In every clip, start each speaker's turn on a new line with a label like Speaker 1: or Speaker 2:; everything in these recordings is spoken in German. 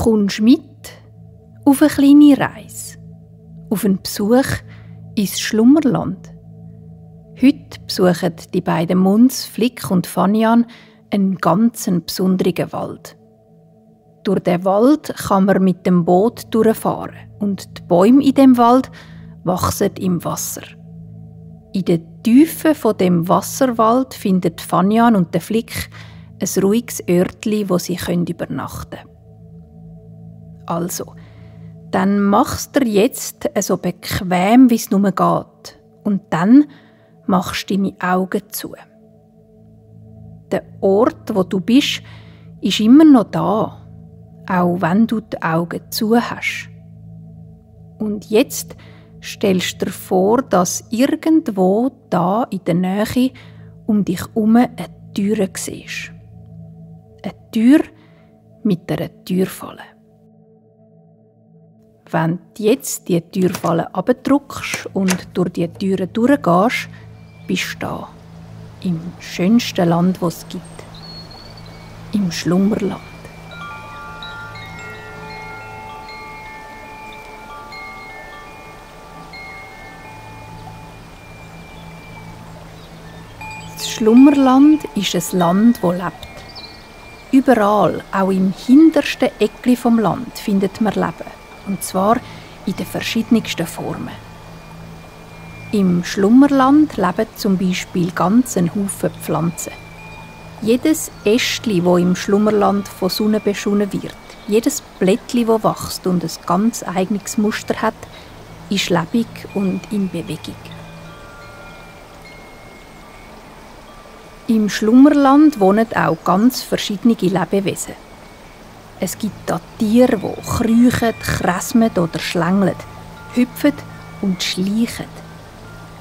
Speaker 1: Kommst mit auf eine kleine Reise, auf einen Besuch ins Schlummerland. Heute besuchen die beiden Munz, Flick und Fanian, einen ganz besonderen Wald. Durch den Wald kann man mit dem Boot durchfahren und die Bäume in dem Wald wachsen im Wasser. In den Tiefen von dem Wasserwald finden Fanian und der Flick ein ruhiges Örtli, wo sie übernachten können. Also, dann machst du jetzt so bequem, wie es nur geht. Und dann machst du deine Augen zu. Der Ort, wo du bist, ist immer noch da, auch wenn du die Augen zu hast. Und jetzt stellst du dir vor, dass irgendwo da in der Nähe um dich herum eine Tür siehst. Eine Tür mit einer Türfalle. Wenn du jetzt die Türfalle abdrückst und durch die Türen durchgehst, bist du da, im schönsten Land, das es gibt. Im Schlummerland. Das Schlummerland ist ein Land, das lebt. Überall, auch im hintersten Eckli vom Land, findet man Leben. Und zwar in den verschiedensten Formen. Im Schlummerland leben zum Beispiel ganz ein Haufen Pflanzen. Jedes Ästli, das im Schlummerland von Sonne beschonen wird, jedes Blättli, das wächst und ein ganz eigenes Muster hat, ist lebendig und in Bewegung. Im Schlummerland wohnen auch ganz verschiedene Lebewesen. Es gibt da Tiere, die kriechen, kräsmen oder schlängeln, hüpfen und schleichen.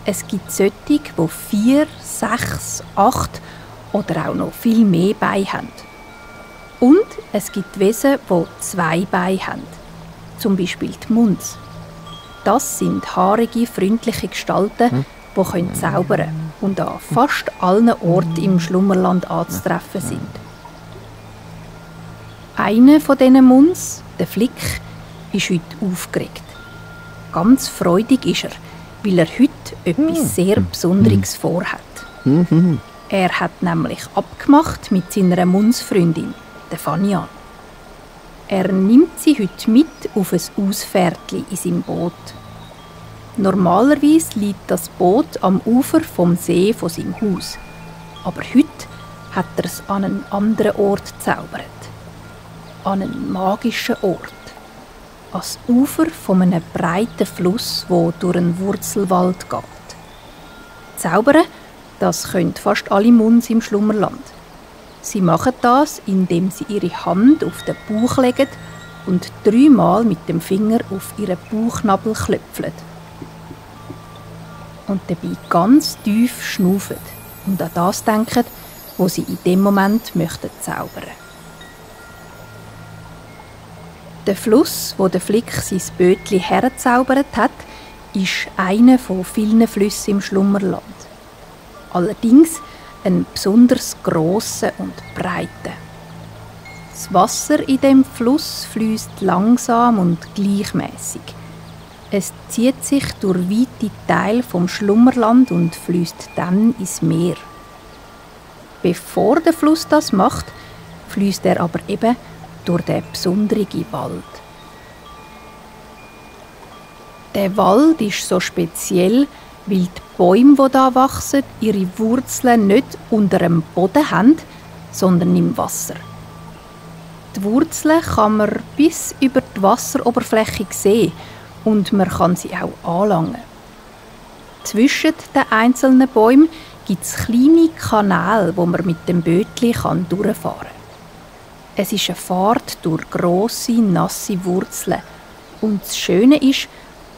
Speaker 1: Es gibt solche, die 4, 6, 8 oder auch noch viel mehr Beine haben. Und es gibt Wesen, die 2 Beine haben. Zum Beispiel die Munz. Das sind haarige, freundliche Gestalten, die zaubern können und an fast allen Orten im Schlummerland anzutreffen sind. Einer von diesen Munz, der Flick, ist heute aufgeregt. Ganz freudig ist er, weil er heute etwas sehr Besonderes vorhat. Er hat nämlich abgemacht mit seiner Munzfreundin, der Fanian. Er nimmt sie heute mit auf ein Ausfährtli in seinem Boot. Normalerweise liegt das Boot am Ufer vom See von seinem Haus. Aber heute hat er es an einen anderen Ort gezaubert. An einen magischen Ort. Ans Ufer von einem breiten Fluss, der durch einen Wurzelwald geht. Zaubern, das können fast alle Munz im Schlummerland. Sie machen das, indem sie ihre Hand auf den Bauch legen und 3-mal mit dem Finger auf ihren Bauchnabel klöpfeln. Und dabei ganz tief schnaufen und an das denken, was sie in dem Moment möchten zaubern. Der Fluss, wo der Flick sein Bötli herzaubert hat, ist einer von vielen Flüssen im Schlummerland. Allerdings ein besonders grosser und breiter. Das Wasser in dem Fluss fließt langsam und gleichmäßig. Es zieht sich durch weite Teile vom Schlummerland und fließt dann ins Meer. Bevor der Fluss das macht, fließt er aber eben durch den besonderen Wald. Der Wald ist so speziell, weil die Bäume, die hier wachsen, ihre Wurzeln nicht unter dem Boden haben, sondern im Wasser. Die Wurzeln kann man bis über die Wasseroberfläche sehen und man kann sie auch anlangen. Zwischen den einzelnen Bäumen gibt es kleine Kanäle, wo man mit dem Bötli durchfahren kann. Es ist eine Fahrt durch grosse, nasse Wurzeln. Und das Schöne ist,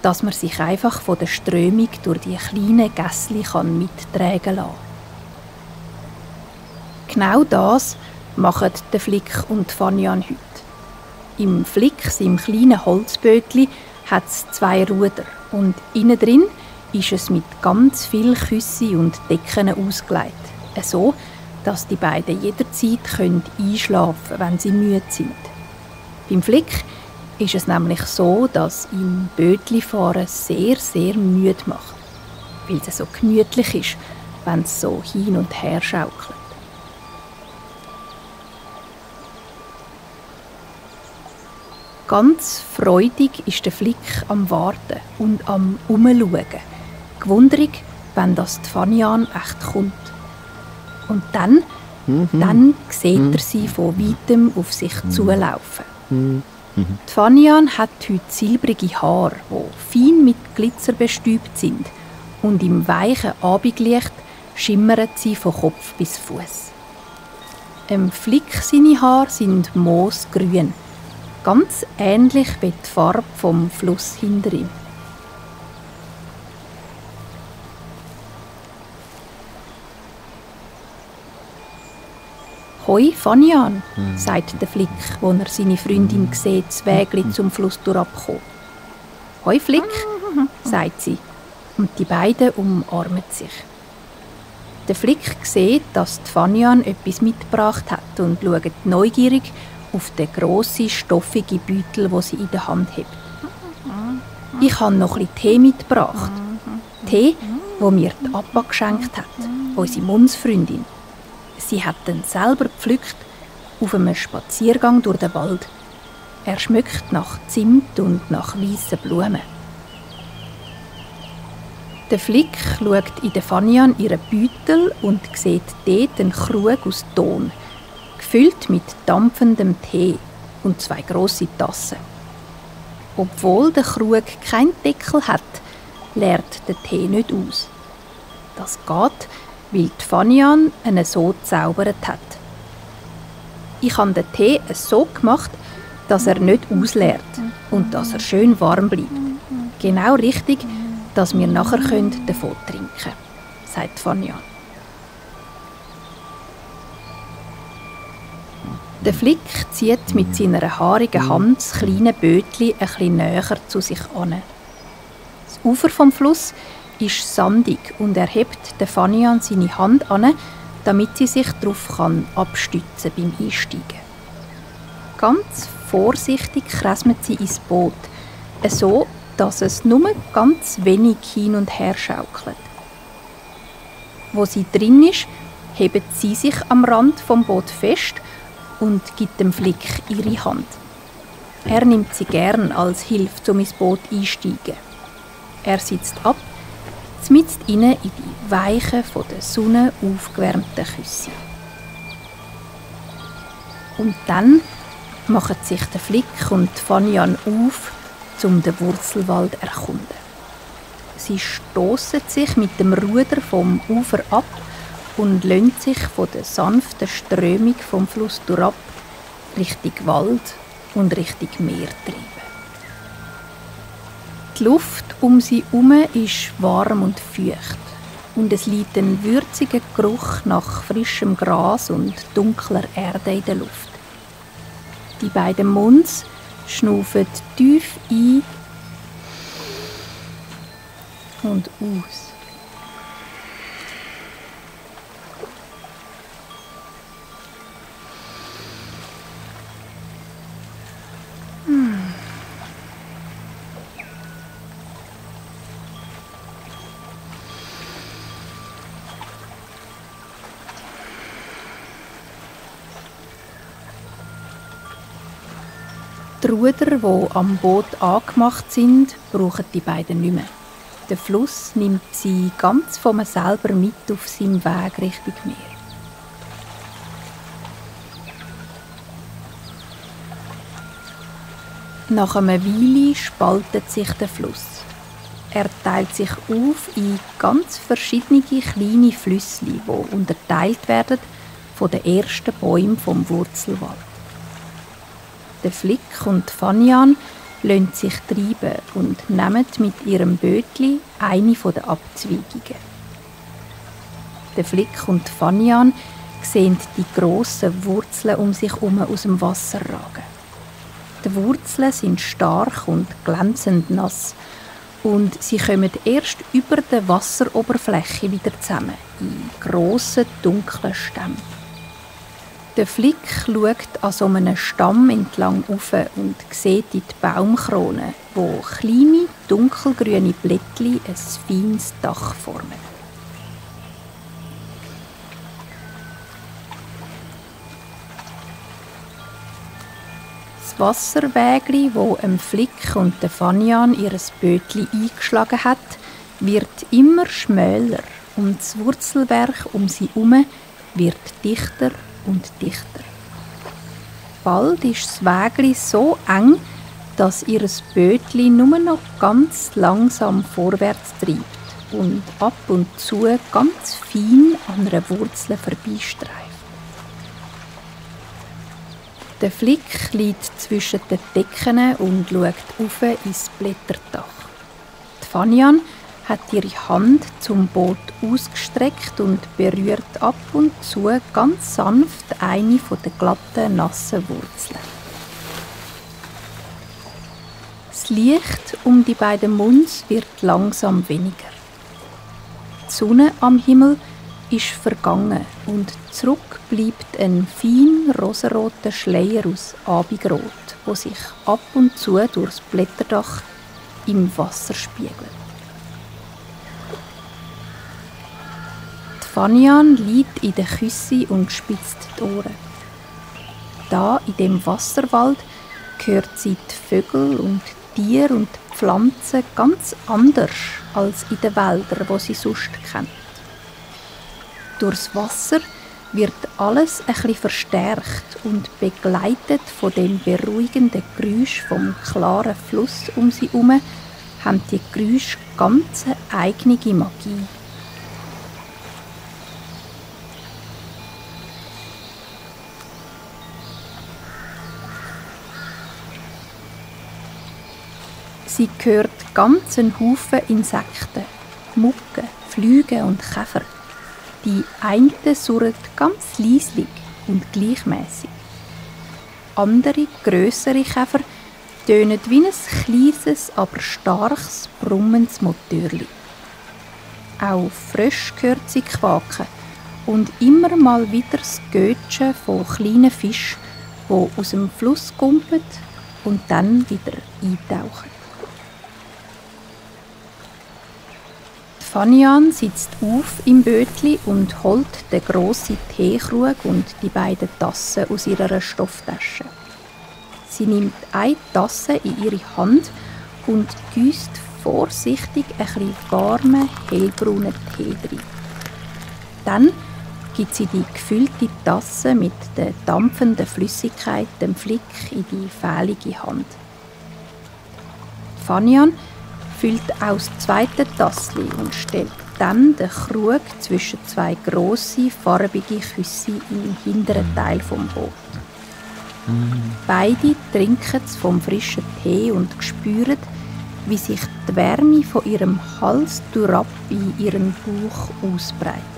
Speaker 1: dass man sich einfach von der Strömung durch die kleinen Gässchen mittragen lassen kann. Genau das machen der Flick und Fanian heute. Im Flick, seinem kleinen Holzbötli, hat es 2 Ruder und innen drin ist es mit ganz viel Küsse und Decken ausgelegt. So, dass die beiden jederzeit einschlafen können, wenn sie müde sind. Beim Flick ist es nämlich so, dass ihn Bötlifahren sehr, sehr müde macht, weil es so gemütlich ist, wenn es so hin und her schaukelt. Ganz freudig ist der Flick am Warten und am Umschauen. Gewundrig, wenn das die Fanian echt kommt. Und dann sieht er sie von weitem auf sich zulaufen. Die Fanian hat heute silbrige Haare, die fein mit Glitzer bestäubt sind. Und im weichen Abendlicht schimmern sie von Kopf bis Fuß. Flick seine Haare sind moosgrün, ganz ähnlich wie die Farbe vom Fluss hinter ihm. «Hoi, Fanian», sagt der Flick, wo er seine Freundin sieht, das Wägli zum Fluss durchkommen. «Hoi, Flick», sagt sie, und die beiden umarmen sich. Der Flick sieht, dass die Fanian etwas mitgebracht hat und schaut neugierig auf den grossen, stoffigen Beutel, den sie in der Hand hat. «Ich habe noch ein bisschen Tee mitgebracht. Tee, den mir die Appa geschenkt hat, unsere Mundsfreundin. Sie hat ihn selber gepflückt auf einem Spaziergang durch den Wald. Er schmeckt nach Zimt und nach weißen Blumen.» Der Flick schaut in der Fanian ihren Beutel und sieht dort einen Krug aus Ton, gefüllt mit dampfendem Tee und 2 grosse Tassen. Obwohl der Krug keinen Deckel hat, leert der Tee nicht aus. Das geht, weil die Fanian ihn so gezaubert hat. Ich habe den Tee so gemacht, dass er nicht ausleert und dass er schön warm bleibt. Genau richtig, dass wir nachher davon trinken können, sagt Fanian. Der Flick zieht mit seiner haarigen Hand das kleine Bötli ein bisschen näher zu sich an. Das Ufer vom Fluss ist sandig und er hebt der Fanian seine Hand an, damit sie sich darauf abstützen beim Einsteigen. Ganz vorsichtig kresmet sie ins Boot, so dass es nur ganz wenig hin und her schaukelt. Wo sie drin ist, hebt sie sich am Rand vom Boot fest und gibt dem Flick ihre Hand. Er nimmt sie gern als Hilfe, um ins Boot einsteigen. Er sitzt ab, mitten inne in die weichen, von der Sonne aufgewärmten Küsse. Und dann machen sich der Flick und Fanian auf, um den Wurzelwald zu erkunden. Sie stoßen sich mit dem Ruder vom Ufer ab und lassen sich von der sanften Strömung vom Fluss durchab Richtung Wald und Richtung Meer treiben. Die Luft um sie herum ist warm und feucht und es liegt ein würziger Geruch nach frischem Gras und dunkler Erde in der Luft. Die beiden Munds schnaufen tief ein und aus. Die Ruder, die am Boot angemacht sind, brauchen die beiden nicht mehr. Der Fluss nimmt sie ganz von selber mit auf seinem Weg Richtung Meer. Nach einer Weile spaltet sich der Fluss. Er teilt sich auf in ganz verschiedene kleine Flüssli, die unterteilt werden von den ersten Bäumen vom Wurzelwald. Der Flick und Fanian lassen sich treiben und nehmen mit ihrem Bötli eine der Abzweigungen. Der Flick und Fanian sehen die grossen Wurzeln um sich herum aus dem Wasser ragen. Die Wurzeln sind stark und glänzend nass und sie kommen erst über der Wasseroberfläche wieder zusammen, in grossen, dunklen Stämmen. Der Flick schaut an so einem Stamm entlang rauf und sieht in die Baumkrone, wo kleine, dunkelgrüne Blättchen ein feines Dach formen. Das Wasserwägli, wo Flick und Fanian ihr Bötli eingeschlagen hat, wird immer schmäler und das Wurzelwerk um sie herum wird dichter und dichter. Bald ist das Wägli so eng, dass ihr Bötli nur noch ganz langsam vorwärts treibt und ab und zu ganz fein an einer Wurzel vorbeistreift. Der Flick liegt zwischen den Decken und schaut auf ins Blätterdach. Die Fanian hat ihre Hand zum Boot ausgestreckt und berührt ab und zu ganz sanft eine der glatten, nassen Wurzeln. Das Licht um die beiden Munds wird langsam weniger. Die Sonne am Himmel ist vergangen und zurück bleibt ein fein rosaroter Schleier aus Abendrot, der sich ab und zu durchs Blätterdach im Wasser spiegelt. Die Fanian liegt in der Küsse und spitzt die Ohren. Da in dem Wasserwald hört sie die Vögel und Tiere und Pflanzen ganz anders als in den Wäldern, die sie sonst kennt. Durchs Wasser wird alles ein bisschen verstärkt und begleitet von dem beruhigenden Geräusch vom klaren Fluss um sie herum, haben die Geräusche ganz eine eigene Magie. Sie hört ganz einen Haufen Insekten, Mucken, Fliegen und Käfer. Die einen surren ganz leislich und gleichmäßig. Andere, grössere Käfer tönen wie ein kleines, aber starkes, brummendes Motörli. Auch Frösche hört sie quaken und immer mal wieder das Götschen von kleinen Fischen, die aus dem Fluss kumpeln und dann wieder eintauchen. Fanian sitzt auf im Bötli und holt den grossen Teekrug und die beiden Tassen aus ihrer Stofftasche. Sie nimmt eine Tasse in ihre Hand und gießt vorsichtig ein bisschen warmen, hellbraunen Tee rein. Dann gibt sie die gefüllte Tasse mit der dampfenden Flüssigkeit dem Flick in die fehlige Hand. Fanian füllt auch das zweite Tassli und stellt dann den Krug zwischen zwei grosse, farbige Küsse im hinteren Teil vom Boot. Beide trinken vom frischen Tee und spüren, wie sich die Wärme von ihrem Hals durchab in ihren Bauch ausbreitet.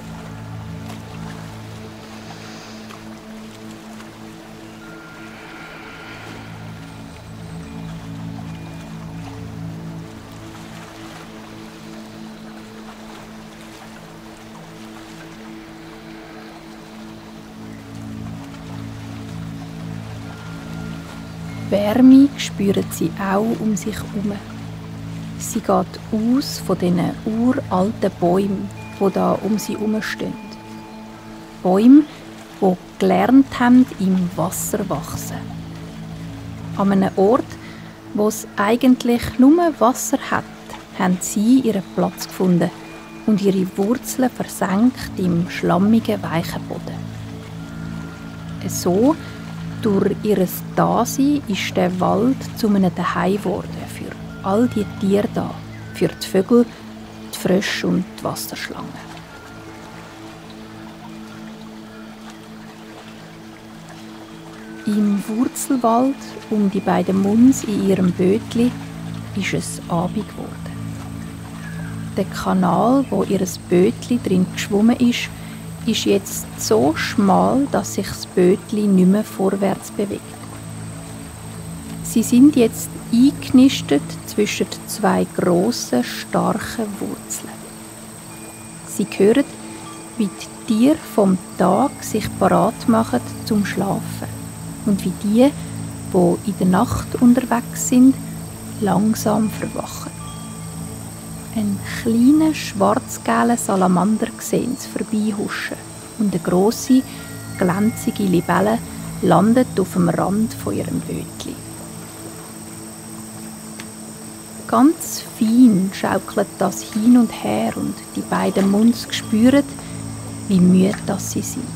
Speaker 1: Wärme spüren sie auch um sich herum. Sie geht aus von diesen uralten Bäumen, die da um sie herum stehen. Bäume, die gelernt haben, im Wasser wachsen. An einem Ort, wo es eigentlich nur Wasser hat, haben sie ihren Platz gefunden und ihre Wurzeln versenkt im schlammigen, weichen Boden. So durch ihr Dasein ist der Wald zu einem Zuhause geworden für all die Tiere da, für die Vögel, die Frösche und die Wasserschlangen. Im Wurzelwald um die beiden Muns in ihrem Bötli ist es Abend geworden. Der Kanal, wo ihr Bötli drin geschwommen ist jetzt so schmal, dass sich das Bötli nicht mehr vorwärts bewegt. Sie sind jetzt eingenistet zwischen zwei grossen, starken Wurzeln. Sie hören, wie die Tiere vom Tag sich parat machen zum Schlafen und wie die in der Nacht unterwegs sind, langsam verwachen. Ein kleiner schwarz-gelber Salamander sehen sie vorbeihuschen und eine grosse, glänzige Libelle landet auf dem Rand von ihrem Bötli. Ganz fein schaukelt das hin und her und die beiden Munds spüren, wie müde sie sind.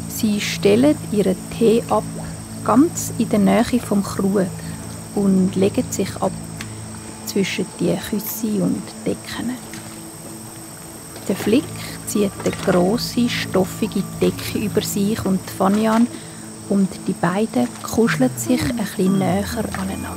Speaker 1: Sie stellen ihren Tee ab, ganz in der Nähe vom Krug und legen sich ab zwischen die Küsse und Decken. Der Flick zieht eine grosse, stoffige Decke über sich und Fanian und die beiden kuscheln sich ein bisschen näher aneinander.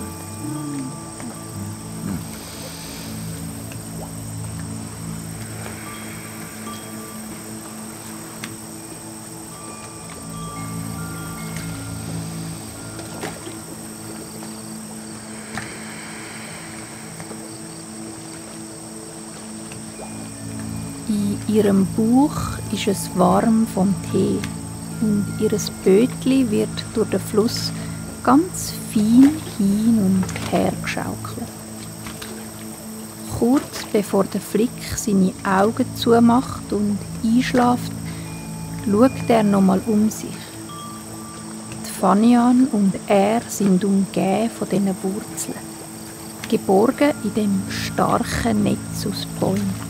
Speaker 1: In ihrem Bauch ist es warm vom Tee und ihr Bötli wird durch den Fluss ganz fein hin und her geschaukelt. Kurz bevor der Flick seine Augen zumacht und einschläft, schaut er nochmal um sich. Die Fanian und er sind umgeben von diesen Wurzeln, geborgen in dem starken Netz aus Bäumen.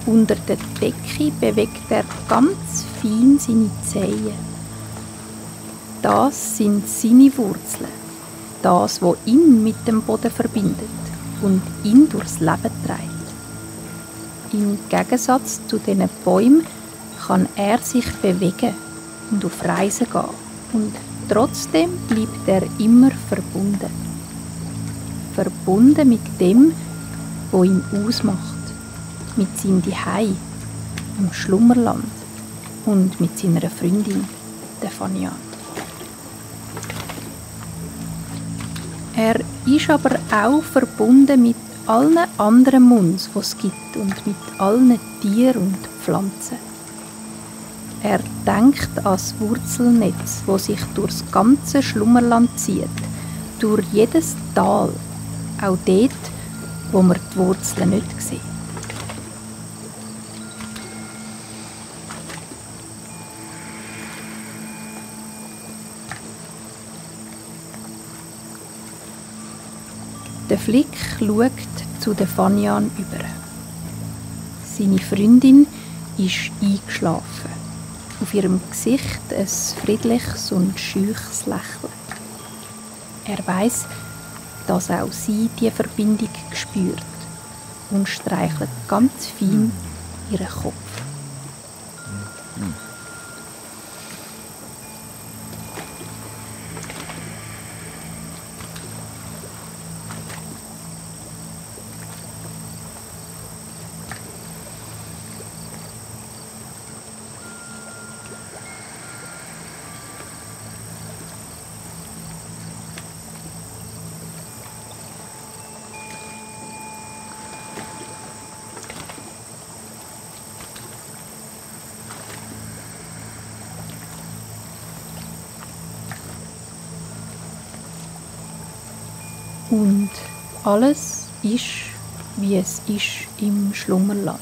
Speaker 1: Unter der Decke bewegt er ganz fein seine Zehen. Das sind seine Wurzeln, das, was ihn mit dem Boden verbindet und ihn durchs Leben trägt. Im Gegensatz zu diesen Bäumen kann er sich bewegen und auf Reisen gehen und trotzdem bleibt er immer verbunden. Verbunden mit dem, was ihn ausmacht. Mit seinem Zuhause im Schlummerland und mit seiner Freundin, der Fanian. Er ist aber auch verbunden mit allen anderen Munds, die es gibt, und mit allen Tieren und Pflanzen. Er denkt an das Wurzelnetz, das sich durchs ganze Schlummerland zieht, durch jedes Tal, auch dort, wo man die Wurzeln nicht sieht. Der Flick schaut zu der Fanian über. Seine Freundin ist eingeschlafen. Auf ihrem Gesicht ein friedliches und scheuches Lächeln. Er weiss, dass auch sie diese Verbindung spürt und streichelt ganz fein ihren Kopf. Und alles ist, wie es ist im Schlummerland.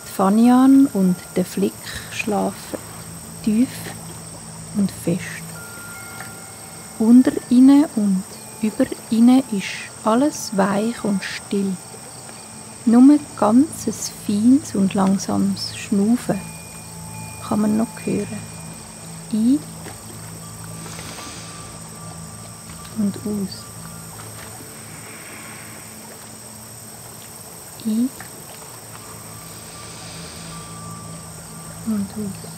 Speaker 1: Die Fanian und der Flick schlafen tief und fest. Unter ihnen und über ihnen ist alles weich und still. Nur ganz ein feines und langsames Schnaufen kann man noch hören. Ein und aus. Ein und aus.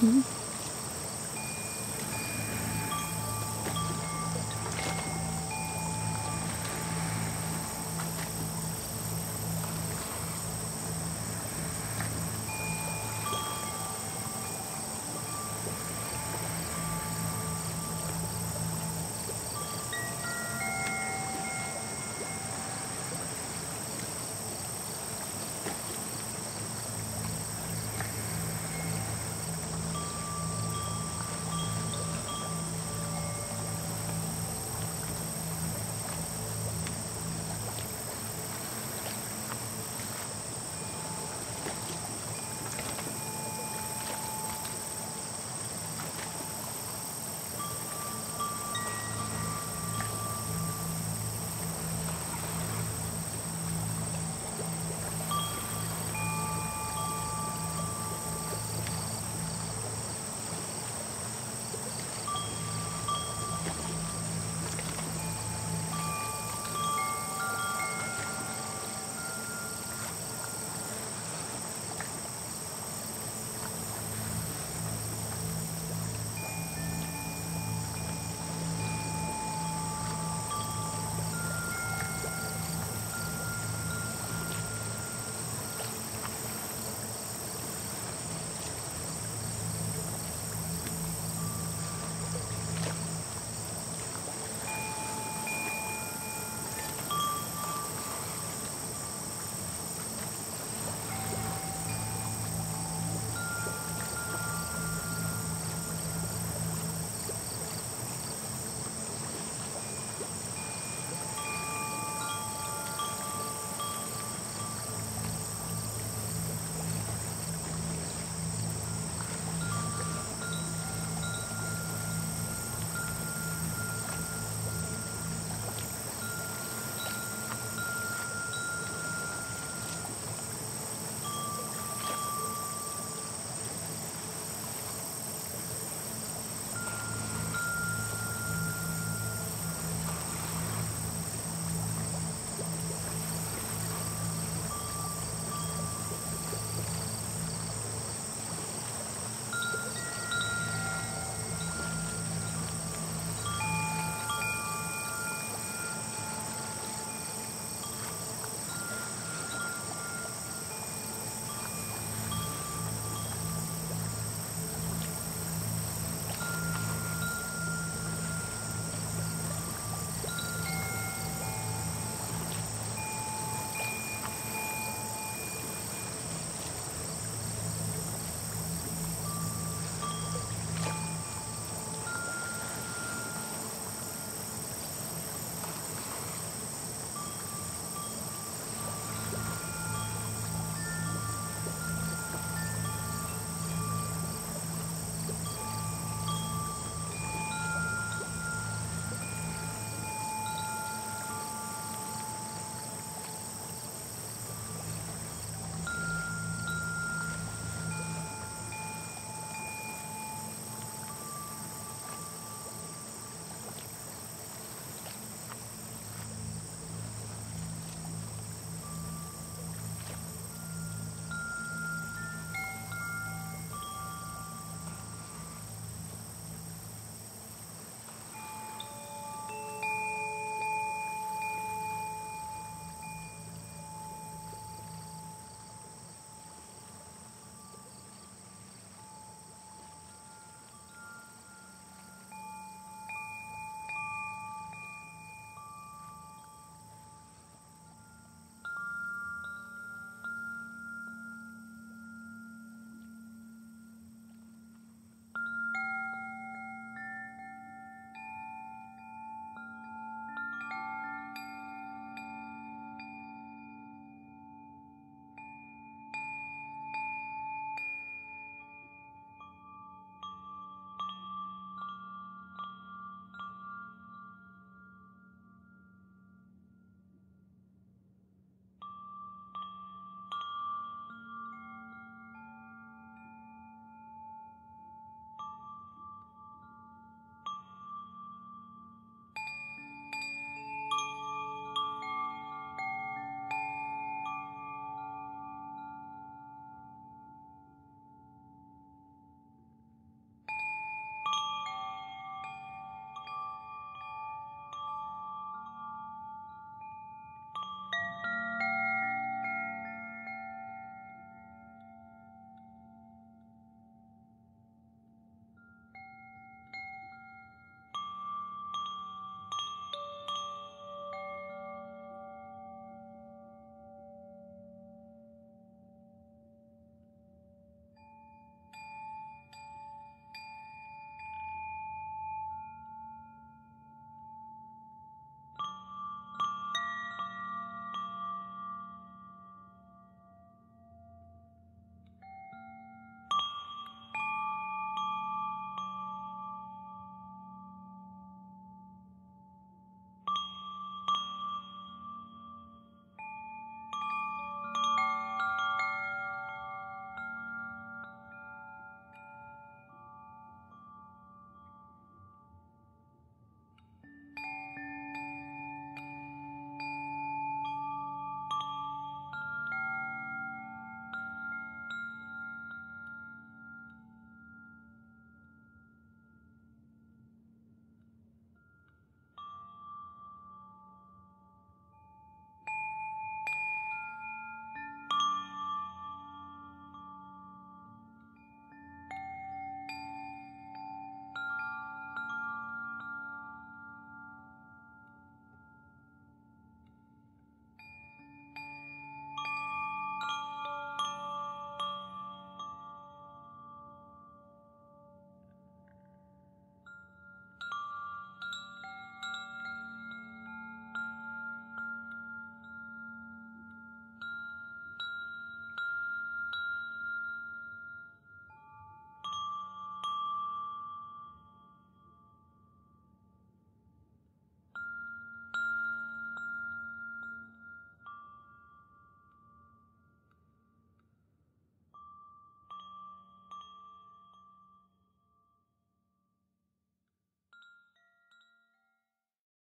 Speaker 1: Ein